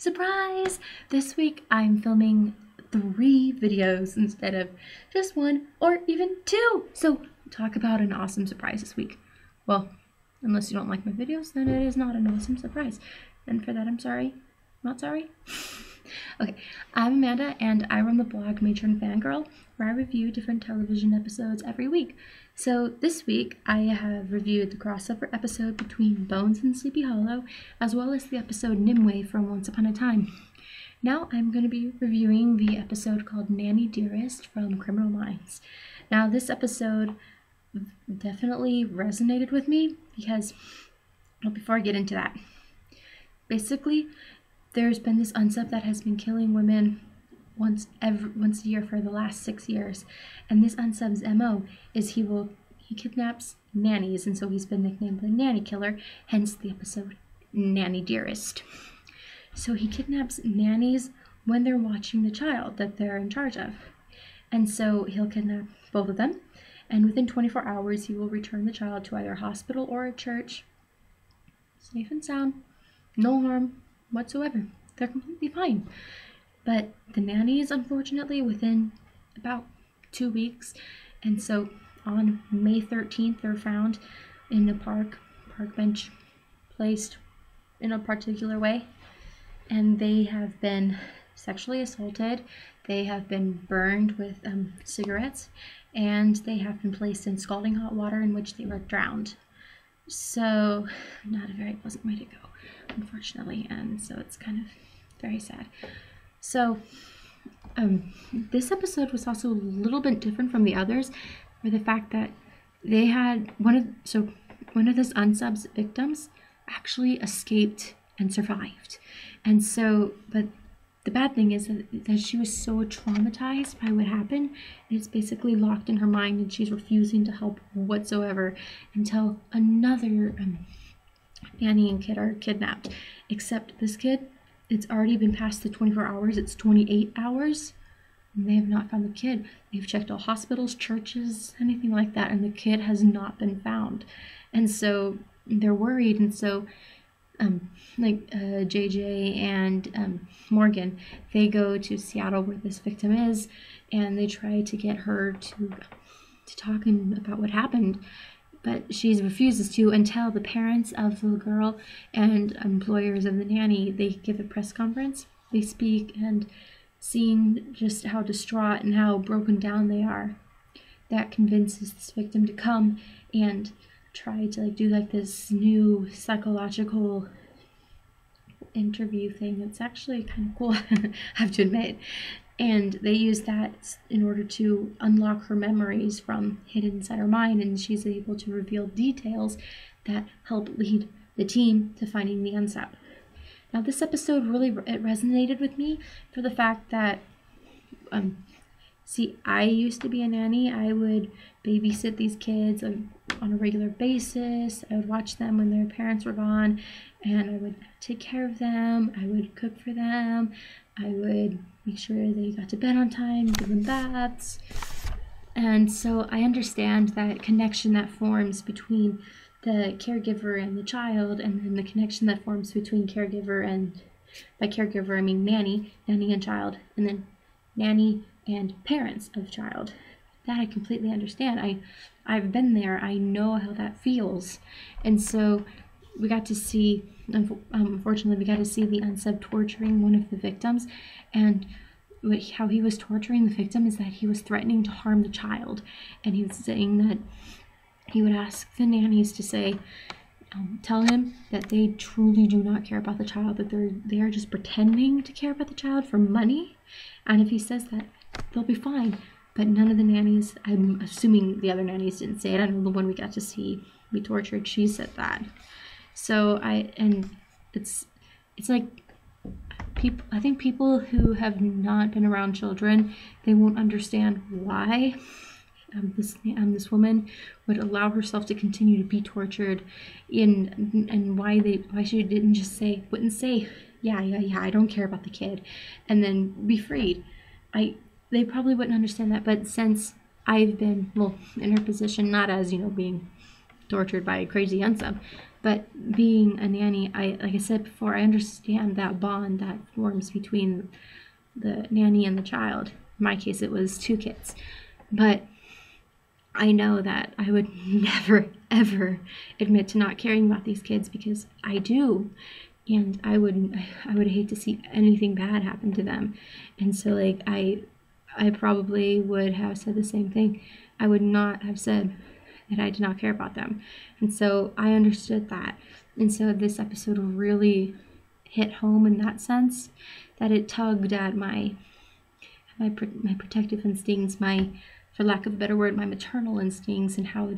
Surprise! This week I'm filming 3 videos instead of just 1 or even 2. So talk about an awesome surprise this week. Well, unless you don't like my videos, then it is not an awesome surprise. And for that, I'm sorry. Not sorry? Okay, I'm Amanda, and I run the blog Matron Fangirl, where I review different television episodes every week. So this week, I have reviewed the crossover episode between Bones and Sleepy Hollow, as well as the episode Nimue from Once Upon a Time. Now I'm going to be reviewing the episode called Nanny Dearest from Criminal Minds. Now this episode definitely resonated with me because, well, before I get into that, basically, there's been this unsub that has been killing women once a year for the last 6 years, and this unsub's MO is he kidnaps nannies, and so he's been nicknamed the Nanny Killer, hence the episode Nanny Dearest. So he kidnaps nannies when they're watching the child that they're in charge of, and so he'll kidnap both of them, and within 24 hours he will return the child to either a hospital or a church, safe and sound, no harm whatsoever. They're completely fine. But the nannies, unfortunately, within about 2 weeks, and so on May 13th, they're found in a park bench, placed in a particular way, and they have been sexually assaulted, they have been burned with cigarettes, and they have been placed in scalding hot water in which they were drowned. So, not a very pleasant way to go, unfortunately, and so it's kind of very sad. So, this episode was also a little bit different from the others for the fact that they had one of this unsub's victims actually escaped and survived. And so, but the bad thing is that she was so traumatized by what happened, it's basically locked in her mind, and she's refusing to help whatsoever until another nanny and kid are kidnapped. Except this kid, it's already been past the 24 hours, it's 28 hours, and they have not found the kid. They've checked all hospitals, churches, anything like that, and the kid has not been found. And so they're worried, and so JJ and Morgan, they go to Seattle where this victim is, and they try to get her to talk about what happened, but she refuses to until the parents of the girl and employers of the nanny, they give a press conference, they speak, and seeing just how distraught and how broken down they are, that convinces this victim to come and try to do this new psychological interview thing. It's actually kind of cool, I have to admit. And they use that in order to unlock her memories from hidden inside her mind, and she's able to reveal details that help lead the team to finding the unsub. Now this episode really resonated with me for the fact that see, I used to be a nanny. I would babysit these kids on a regular basis. I would watch them when their parents were gone, and I would take care of them. I would cook for them. I would make sure they got to bed on time, give them baths. And so I understand that connection that forms between the caregiver and the child, and then the connection that forms between caregiver and, by caregiver I mean nanny and child, and then nanny and parents of child. That I completely understand. I've been there. I know how that feels. And so we got to see, unfortunately, we got to see the unsub torturing one of the victims, and how he was torturing the victim is that he was threatening to harm the child, and he was saying that he would ask the nannies to say, tell him that they truly do not care about the child, that they are just pretending to care about the child for money, and if he says that, they'll be fine. But none of the nannies, I'm assuming the other nannies didn't say it. I know the one we got to see be tortured, she said that. So it's like people, I think people who have not been around children, they won't understand why this woman would allow herself to continue to be tortured, and why she wouldn't say yeah, I don't care about the kid, and then be freed. They probably wouldn't understand that, but since I've been, in her position, not as, being tortured by a crazy unsub, But being a nanny, like I said before, I understand that bond that forms between the nanny and the child. In my case, it was 2 kids. But I know that I would never, ever admit to not caring about these kids, because I do. And I would hate to see anything bad happen to them. And so, like, I probably would have said the same thing. I would not have said that I did not care about them. And so I understood that. And so this episode really hit home in that sense, that it tugged at my protective instincts, for lack of a better word, my maternal instincts, and how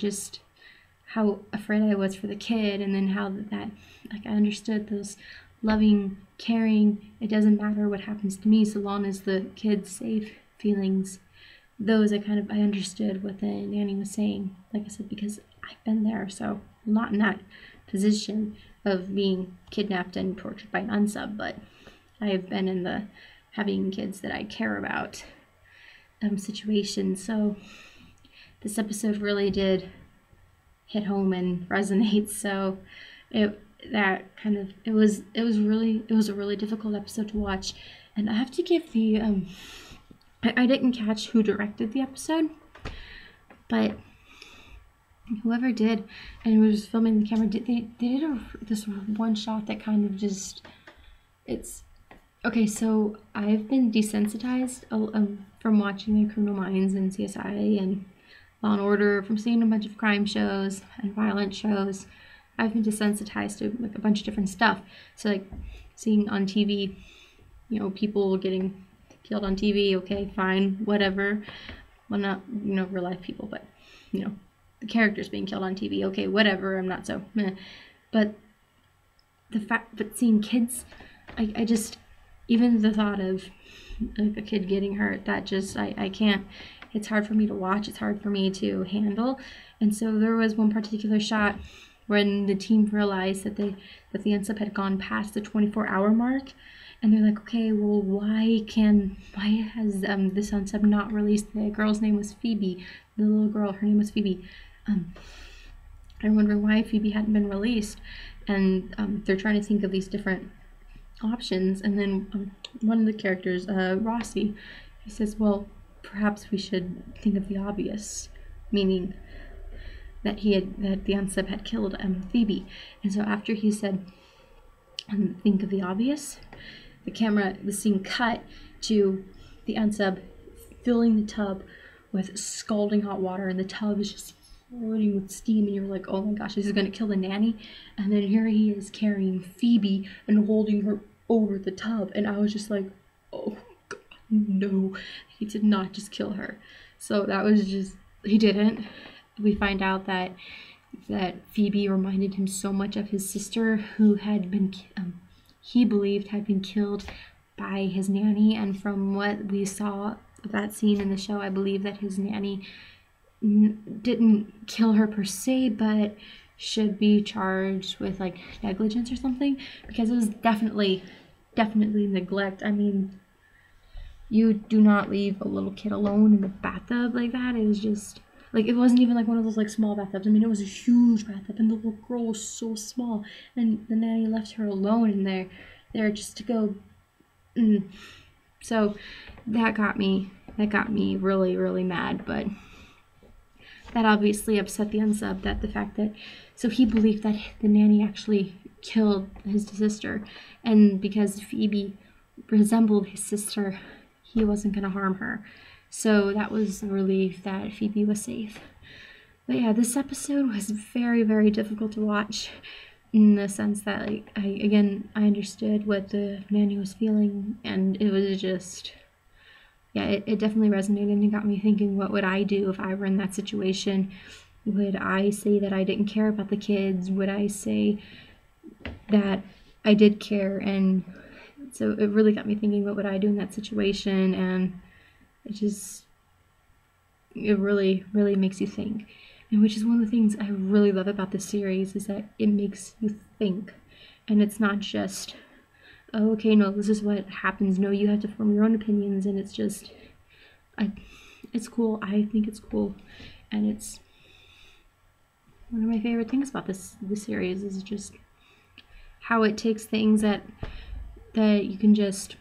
afraid I was for the kid, and then how that like I understood those loving, caring, it doesn't matter what happens to me so long as the kid's safe feelings. Those I understood what the nanny was saying, like I said, because I've been there. So I'm not in that position of being kidnapped and tortured by an unsub, but I've been in the having kids that I care about situation. So this episode really did hit home and resonate. So it was a really difficult episode to watch. And I have to give the I didn't catch who directed the episode, but whoever did and was filming the camera, they did this one shot that kind of just, it's okay. So I've been desensitized from watching Criminal Minds and CSI and Law and Order, from seeing a bunch of crime shows and violent shows. I've been desensitized to like a bunch of different stuff. So like seeing on TV, people getting killed on TV, okay, fine, whatever. Well, not, real life people, but, the characters being killed on TV, okay, whatever, I'm not so meh. But seeing kids, I just, even the thought of like a kid getting hurt, that just, I can't, it's hard for me to watch, it's hard for me to handle. And so there was one particular shot when the team realized that the unsub had gone past the 24-hour mark. And they're like, okay, well, why has this unsub not released? The girl's name was Phoebe. The little girl, her name was Phoebe. I'm wondering why Phoebe hadn't been released. And they're trying to think of these different options. And then one of the characters, Rossi, he says, well, perhaps we should think of the obvious, meaning that the unsub had killed Phoebe. And so after he said, think of the obvious, the scene cut to the unsub filling the tub with scalding hot water, and the tub is just floating with steam, and you're like, oh my gosh, this is going to kill the nanny. And then here he is carrying Phoebe and holding her over the tub, and I was just like, oh God, no, he did not just kill her. So that was just, he didn't. We find out that Phoebe reminded him so much of his sister, who had been he believed had been killed by his nanny. And from what we saw that scene in the show, I believe that his nanny didn't kill her per se, but should be charged with like negligence or something, because it was definitely neglect. I mean, you do not leave a little kid alone in the bathtub like that. It was just like, it wasn't even like one of those like small bathtubs. I mean, it was a huge bathtub, and the little girl was so small, and the nanny left her alone in there just to go. So that got me really, really mad. But that obviously upset the unsub, that the fact that, so he believed that the nanny actually killed his sister, and because Phoebe resembled his sister, he wasn't going to harm her. So that was a relief that Phoebe was safe. But yeah, this episode was very, very difficult to watch, in the sense that, like, I understood what the nanny was feeling, and it was just, yeah, it definitely resonated and got me thinking, what would I do if I were in that situation? Would I say that I didn't care about the kids? Would I say that I did care? And so it really got me thinking, what would I do in that situation? And it really, really makes you think. And which is one of the things I really love about this series, is that it makes you think. And it's not just, oh, okay, no, this is what happens. No, you have to form your own opinions. And it's just, it's cool. I think it's cool. And one of my favorite things about this series is just how it takes things that you can just,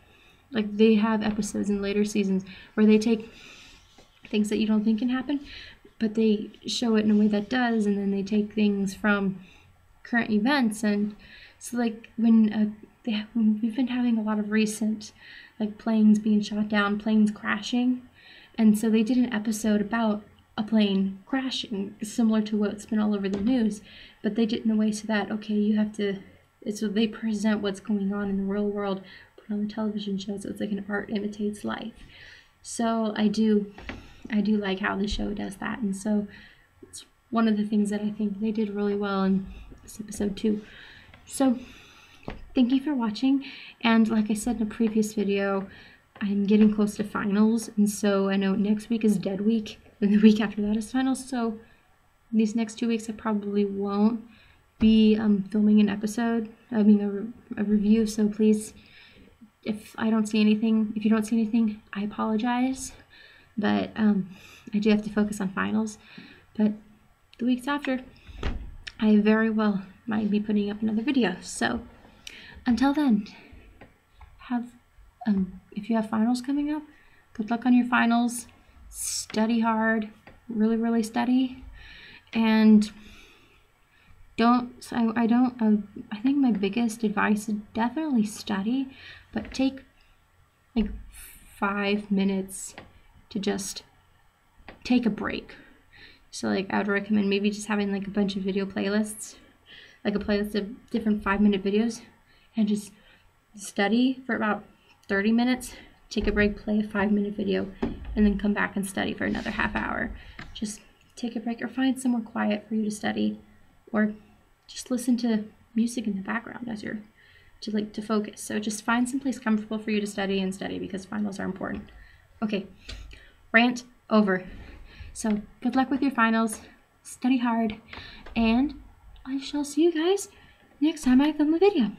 like, they have episodes in later seasons where they take things that you don't think can happen, but they show it in a way that does, and then they take things from current events. And so, like, when we've been having a lot of recent, like, planes being shot down, planes crashing, and so they did an episode about a plane crashing, similar to what's been all over the news, but they did it in a way so that, okay, you have to, so they present what's going on in the real world, put on the television show, so it's like an art imitates life. So I do like how the show does that, and so it's one of the things that I think they did really well in this episode too. So thank you for watching, and like I said in a previous video, I'm getting close to finals, and so I know next week is dead week, and the week after that is finals, so these next 2 weeks I probably won't be filming an episode, a review, so please, if you don't see anything, I apologize, but I do have to focus on finals. But the weeks after, I very well might be putting up another video, so until then, if you have finals coming up, good luck on your finals. Study hard, really study, and I think my biggest advice is definitely study, but take like 5 minutes to just take a break. So like I would recommend maybe just having like a bunch of video playlists, like a playlist of different 5-minute videos, and just study for about 30 minutes, take a break, play a 5-minute video, and then come back and study for another half hour. Just take a break or find somewhere quiet for you to study, or just listen to music in the background as you're to focus. So just find some place comfortable for you to study, and study, because finals are important. Okay, rant over. So good luck with your finals, study hard, and I shall see you guys next time I film a video.